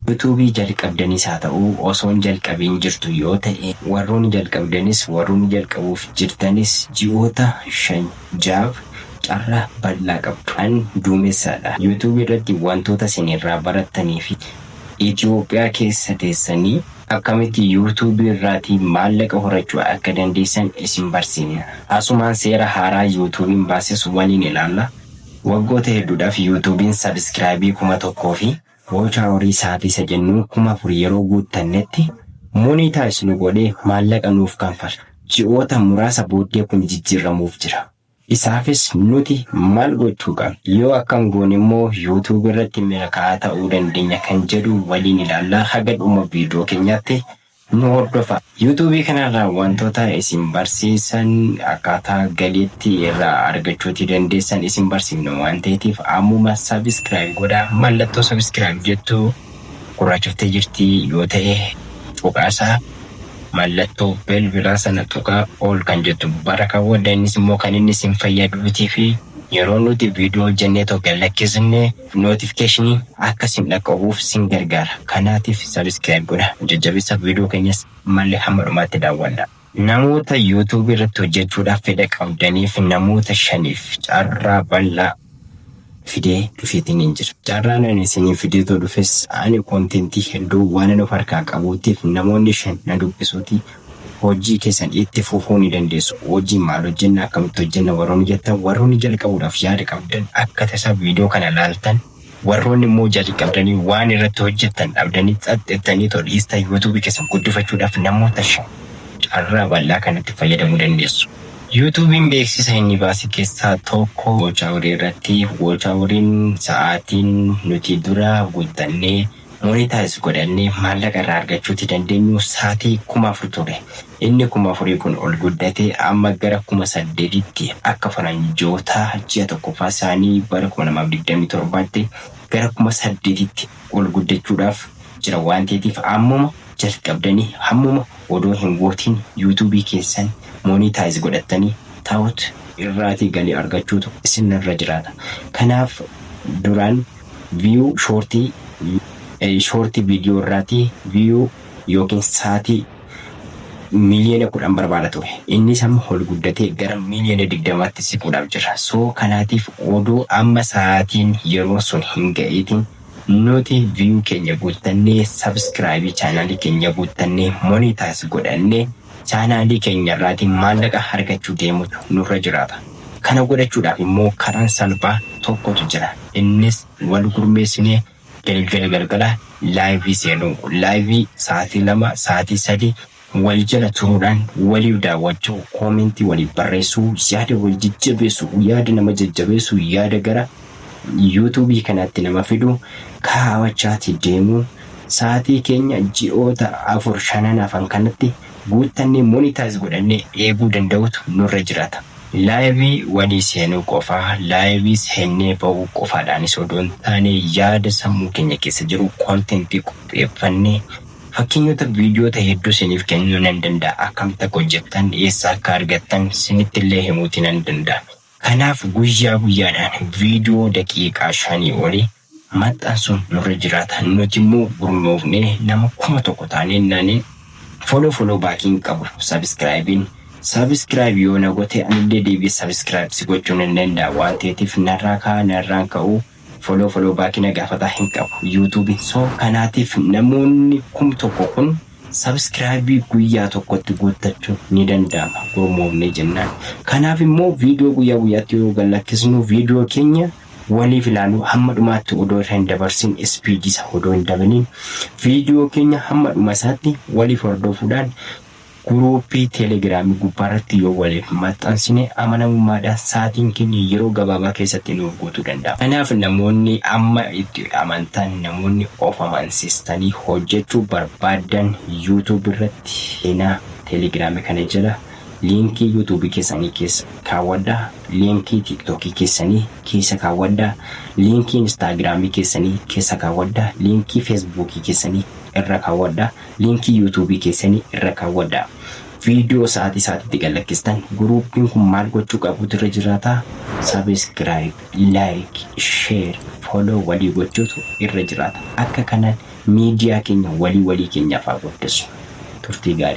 YouTube jalqabdanis haa ta'u osoo hin jalqabiin jirtu yoo ta'e warroonni jalqabdanis warroonni jalqabuuf jirtanis ji'oota 5 carraa bal'aa qabdu. An duumessaadha. YouTube irratti wantoota isin irraa barattanii fi Itoophiyaa keessa teessanii akkamitti YouTube irraatii maallaqa horachuu akka dandeessan isin barsiina. Asumaan seera haaraa YouTube'n baases waliin ilaalla. Waggoota hedduudhaaf YouTube'n subscribe 1,000 fi Watch hour sa'aatii isa jennu 4,000 yeroo guuttannetti monetize nu godhee maallaqa nuuf kanfala. Ji'oota muraasa booddee kun jijjiiramuuf jira. Isaafis nuti maal gochuu qabna? Yoo akkam goone immoo YouTube irratti milkaa'aa ta'uu dandeenya kan jedhu waliin ilaallaa haga dhuma viidiyoo keenyaatti nu hordofa. YouTube kanarraa wantoota isin barsiisan akkaataa galiitti irraa argachuuti dandeessan isin barsiifna waan ta'eef ammuma subscribe godhaa. Mallattoo subscribe jettu gurraachoftee jirti yoo ta'e tuqaasaa mallattoo bilbilaa sana tuqaa ol kan jettu baraka wadaanis immoo kan inni isin fayyaduutii fi yeroo nuti viidiyoo hojjennee tokko lakkisne notification akkasin dhaqqabuuf sin gargaara. Kanaatiif subscribe godha. Jajjabeessa viidiyoo keenyas malee hamma dhumaatti daawwadha. Namoota YouTube irratti hojjechuudhaaf fedha qabdaniif namoota 5 carraa bal'aa fidee dhufeetiin hin jira. Carraan ani isinii fideetoo dhufes ani kontentii hedduu waan nuuf harkaa qabuutiif namoonni 5 na dubbisuuti hojii keessan itti fufuu ni dandeessu. Hojii maal hojjenna akkamitti hojjenna warroonni jettan warroonni jalqabuudhaaf yaada qabdan akka tasaa viidiyoo kana ilaaltan warroonni immoo jalqabdanii waan irratti hojjettan dhabdanii xaxxettanii tolista YouTube keessan guddifachuudhaaf namoota 5 carraa bal'aa kanatti fayyadamuu dandeessu. YouTube'n beeksisa inni baasii keessaa tokko Watch hour irratti Watch hour'n sa'aatiin nuti dura guuttannee monetize godhannee maallaqa irraa argachuuti dandeenyu sa'aatii 4,000 ture. Inni 4,000 kun ol guddatee amma gara 8,000tti akka faranjoota ji'a tokkoffaa isaanii bara 2027tti gara 8,000tti ol guddachuudhaaf jira waan ta'eef ammuma jalqabdanii hammuma odoo hin gootiin YouTube keessan monetize godhattanii ta'uut irraatii galii argachuutu isin irra jiraata. Kanaaf duraan view shortii viidiyoo irraatii view yookiin sa'aatii miliyoona 10 barbaada ture. Innis amma ol guddatee gara miliyoona 20tti siquudhaaf jira. So kanaatiif odoo amma sa'aatiin yeroo sun hin ga'iitiin nuti view keenya guuttannee subscribe channel keenya guuttannee monetize godhannee channel keenya irraatii maallaqa argachuu deemutu nurra jiraata. Kana godhachuudhaaf immoo karaan salphaa tokkotu jira. Innis wal gurmeessinee galgala live seenuu. Live sa'aatii 2 sa'aatii 3 wal jala turuudhaan waliif daawwachuu, koomentii waliif barreessuu, yaada wal jajjabeessuu, yaada nama jajjabeessuu, yaada gara YouTube kanatti nama fidu kaawwachaati deemuu. Sa'aatii keenya ji'oota 4-5 afan kanatti guuttannee monetize godhannee eeguu danda'utu nurra jiraata. Live walii seenuu qofaa, live seennee ba'uu qofaadhaanis odoo hin taane yaada sammuu keenya keessa jiru kontentii qopheeffannee fakkeenyota viidiyoota hedduu isiniif kennuu nan danda'a. Akkamitti akka hojjettan eessa akka argattan isinitti illee himuutii nan danda'a. Kanaaf guyyaa guyyaadhaan viidiyoo daqiiqaa 5 olii maxxansuun nurra jiraata. Nuti immoo gurmoofnee nama 1,000 taanee naannee follow backing qabu subscribe yoo na goote anillee deebi'ee subscribe si gochuun hin danda'a waan ta'eef narraan ka'uu follow backing gaafataa hin qabu YouTube. So kanaatiif namoonni 1,000 kun subscribe guyyaa tokkotti guuttachuu ni danda'ama gurmoofnee jennaan. Kanaaf immoo viidiyoo guyyaa guyyaatti yoo gallakkisnu viidiyoo keenya waliif ilaaluu hamma dhumaatti odoo hin dabarsin speed isa odoo hin dabaliin viidiyoo keenya hamma dhuma isaatti waliif hordofuudhaan guruupii teelegiraamii gubbaarratti yoo waliif maxxansine amanamummaadhaan sa'aatiin keenya yeroo gabaabaa keessatti nuuf guutuu danda'a. Kanaaf namoonni amma itti amantan namoonni of amansiistanii hojjechuu barbaadan YouTube irratti seenaa teelegiraamii kana jala linkii YouTube keessanii keessa kaawwadhaa, linkii TikTok keessanii keessa kaawwadhaa, linkii Instagram keessanii keessa kaawwadhaa, linkii Facebook keessanii irra kaawwadhaa, linkii YouTube keessanii irra kaawwadhaa. Viidiyoo sa'aatiitti gallakkistan guruupiin kun maal gochuu qabutu irra jiraata? Subscribe, like, share, follow walii gochuutu irra jiraata. Akka kanaan miidiyaa keenya walii keenyaaf haa guddisnu. Turtii gaarii.